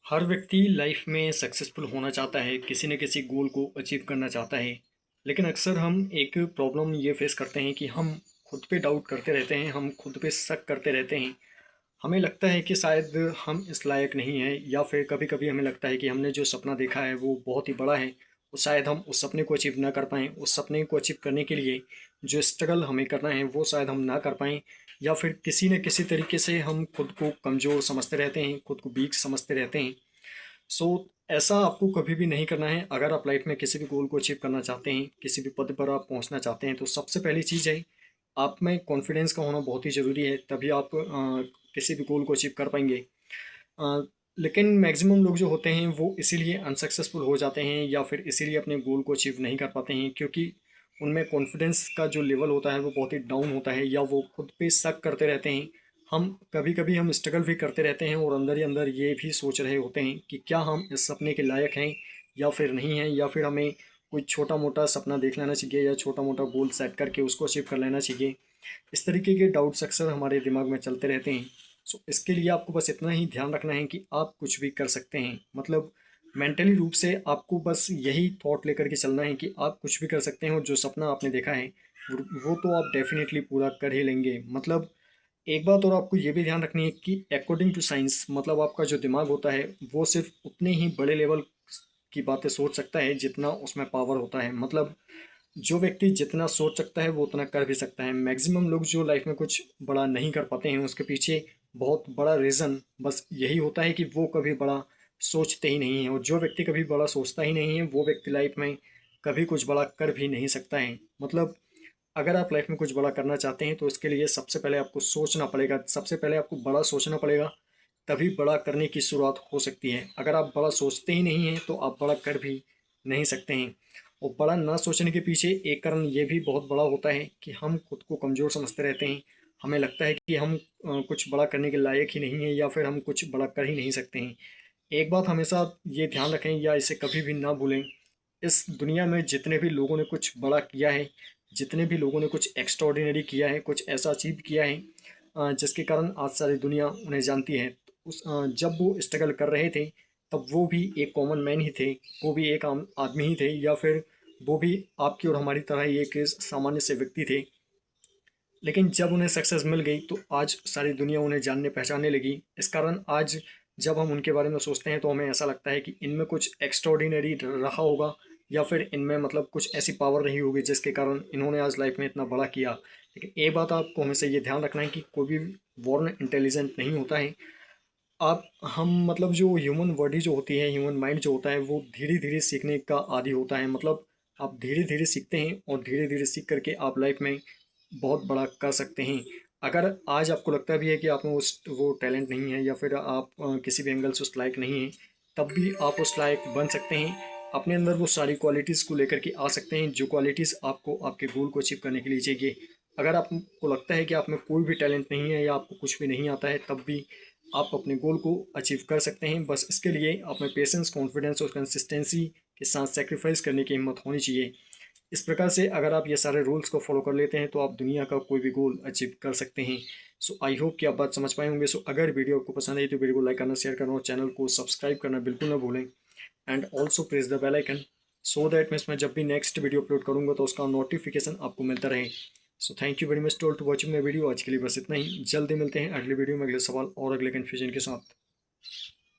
हर व्यक्ति लाइफ में सक्सेसफुल होना चाहता है, किसी न किसी गोल को अचीव करना चाहता है। लेकिन अक्सर हम एक प्रॉब्लम ये फेस करते हैं कि हम खुद पे डाउट करते रहते हैं, हम खुद पे शक करते रहते हैं। हमें लगता है कि शायद हम इस लायक नहीं हैं, या फिर कभी कभी हमें लगता है कि हमने जो सपना देखा है वो बहुत ही बड़ा है, वो शायद हम उस सपने को अचीव ना कर पाएँ। उस सपने को अचीव करने के लिए जो स्ट्रगल हमें करना है वो शायद हम ना कर पाएँ, या फिर किसी न किसी तरीके से हम खुद को कमज़ोर समझते रहते हैं, खुद को वीक समझते रहते हैं। सो ऐसा आपको कभी भी नहीं करना है। अगर आप लाइफ में किसी भी गोल को अचीव करना चाहते हैं, किसी भी पद पर आप पहुंचना चाहते हैं, तो सबसे पहली चीज़ है, आप में कॉन्फिडेंस का होना बहुत ही ज़रूरी है। तभी आप किसी भी गोल को अचीव कर पाएंगे। अ, लेकिन मैक्सिमम लोग जो होते हैं वो इसीलिए अनसक्सेसफुल हो जाते हैं, या फिर इसीलिए अपने गोल को अचीव नहीं कर पाते हैं, क्योंकि उनमें कॉन्फिडेंस का जो लेवल होता है वो बहुत ही डाउन होता है, या वो खुद पे शक करते रहते हैं। हम कभी कभी हम स्ट्रगल भी करते रहते हैं, और अंदर ही अंदर ये भी सोच रहे होते हैं कि क्या हम इस सपने के लायक हैं या फिर नहीं हैं, या फिर हमें कोई छोटा मोटा सपना देख लेना चाहिए, या छोटा मोटा गोल सेट करके उसको अचीव कर लेना चाहिए। इस तरीके के डाउट्स अक्सर हमारे दिमाग में चलते रहते हैं। सो इसके लिए आपको बस इतना ही ध्यान रखना है कि आप कुछ भी कर सकते हैं। मतलब मेंटली रूप से आपको बस यही थॉट लेकर के चलना है कि आप कुछ भी कर सकते हैं, और जो सपना आपने देखा है वो तो आप डेफिनेटली पूरा कर ही लेंगे। मतलब एक बात और आपको ये भी ध्यान रखनी है कि अकॉर्डिंग टू साइंस, मतलब आपका जो दिमाग होता है वो सिर्फ उतने ही बड़े लेवल की बातें सोच सकता है जितना उसमें पावर होता है। मतलब जो व्यक्ति जितना सोच सकता है वो उतना कर भी सकता है। मैक्सिमम लोग जो लाइफ में कुछ बड़ा नहीं कर पाते हैं, उसके पीछे बहुत बड़ा रीज़न बस यही होता है कि वो कभी बड़ा सोचते ही नहीं है। और जो व्यक्ति कभी बड़ा सोचता ही नहीं है वो व्यक्ति लाइफ में कभी कुछ बड़ा कर भी नहीं सकता है। मतलब अगर आप लाइफ में कुछ बड़ा करना चाहते हैं तो इसके लिए सबसे पहले आपको सोचना पड़ेगा, सबसे पहले आपको बड़ा सोचना पड़ेगा। तभी बड़ा करने की शुरुआत हो सकती है। अगर आप बड़ा सोचते ही नहीं हैं तो आप बड़ा कर भी नहीं सकते हैं। और बड़ा ना सोचने के पीछे एक कारण ये भी बहुत बड़ा होता है कि हम खुद को कमज़ोर समझते रहते हैं। हमें लगता है कि हम कुछ बड़ा करने के लायक ही नहीं है, या फिर हम कुछ बड़ा कर ही नहीं सकते हैं। एक बात हमेशा ये ध्यान रखें, या इसे कभी भी ना भूलें, इस दुनिया में जितने भी लोगों ने कुछ बड़ा किया है, जितने भी लोगों ने कुछ एक्स्ट्रॉर्डिनरी किया है, कुछ ऐसा अचीव किया है जिसके कारण आज सारी दुनिया उन्हें जानती है, तो जब वो स्ट्रगल कर रहे थे तब वो भी एक कॉमन मैन ही थे। वो भी एक आम आदमी ही थे, या फिर वो भी आपकी और हमारी तरह ही एक सामान्य से व्यक्ति थे। लेकिन जब उन्हें सक्सेस मिल गई तो आज सारी दुनिया उन्हें जानने पहचानने लगी। इस कारण आज जब हम उनके बारे में सोचते हैं तो हमें ऐसा लगता है कि इनमें कुछ एक्स्ट्रॉर्डिनरी रहा होगा, या फिर इनमें मतलब कुछ ऐसी पावर रही होगी जिसके कारण इन्होंने आज लाइफ में इतना बड़ा किया। लेकिन एक बात आपको हमेशा ये ध्यान रखना है कि कोई भी बॉर्न इंटेलिजेंट नहीं होता है। आप हम मतलब जो ह्यूमन बॉडी जो होती है, ह्यूमन माइंड जो होता है वो धीरे धीरे सीखने का आदी होता है। मतलब आप धीरे धीरे सीखते हैं, और धीरे धीरे सीख करके आप लाइफ में बहुत बड़ा कर सकते हैं। अगर आज आपको लगता भी है कि आप में उस वो टैलेंट नहीं है, या फिर आप किसी भी एंगल से उस लायक नहीं हैं, तब भी आप उस लायक बन सकते हैं। अपने अंदर वो सारी क्वालिटीज़ को लेकर के आ सकते हैं जो क्वालिटीज़ आपको आपके गोल को अचीव करने के लिए चाहिए। अगर आपको लगता है कि आप में कोई भी टैलेंट नहीं है, या आपको कुछ भी नहीं आता है, तब भी आप अपने गोल को अचीव कर सकते हैं। बस इसके लिए आप में पेशेंस, कॉन्फिडेंस और कंसिस्टेंसी के साथ सेक्रीफाइस करने की हिम्मत होनी चाहिए। इस प्रकार से अगर आप ये सारे रूल्स को फॉलो कर लेते हैं तो आप दुनिया का कोई भी गोल अचीव कर सकते हैं। सो आई होप कि आप बात समझ पाए होंगे। सो अगर वीडियो आपको पसंद आई तो वीडियो को लाइक करना, शेयर करना, और चैनल को सब्सक्राइब करना बिल्कुल ना भूलें। And also press the bell icon, so that मैं जब भी नेक्स्ट वीडियो अपलोड करूँगा तो उसका नोटिफिकेशन आपको मिलता रहे। So thank you very much to all to watching my video. आज के लिए बस इतना ही। जल्दी मिलते हैं अगले वीडियो में, अगले सवाल और अगले कन्फ्यूजन के साथ।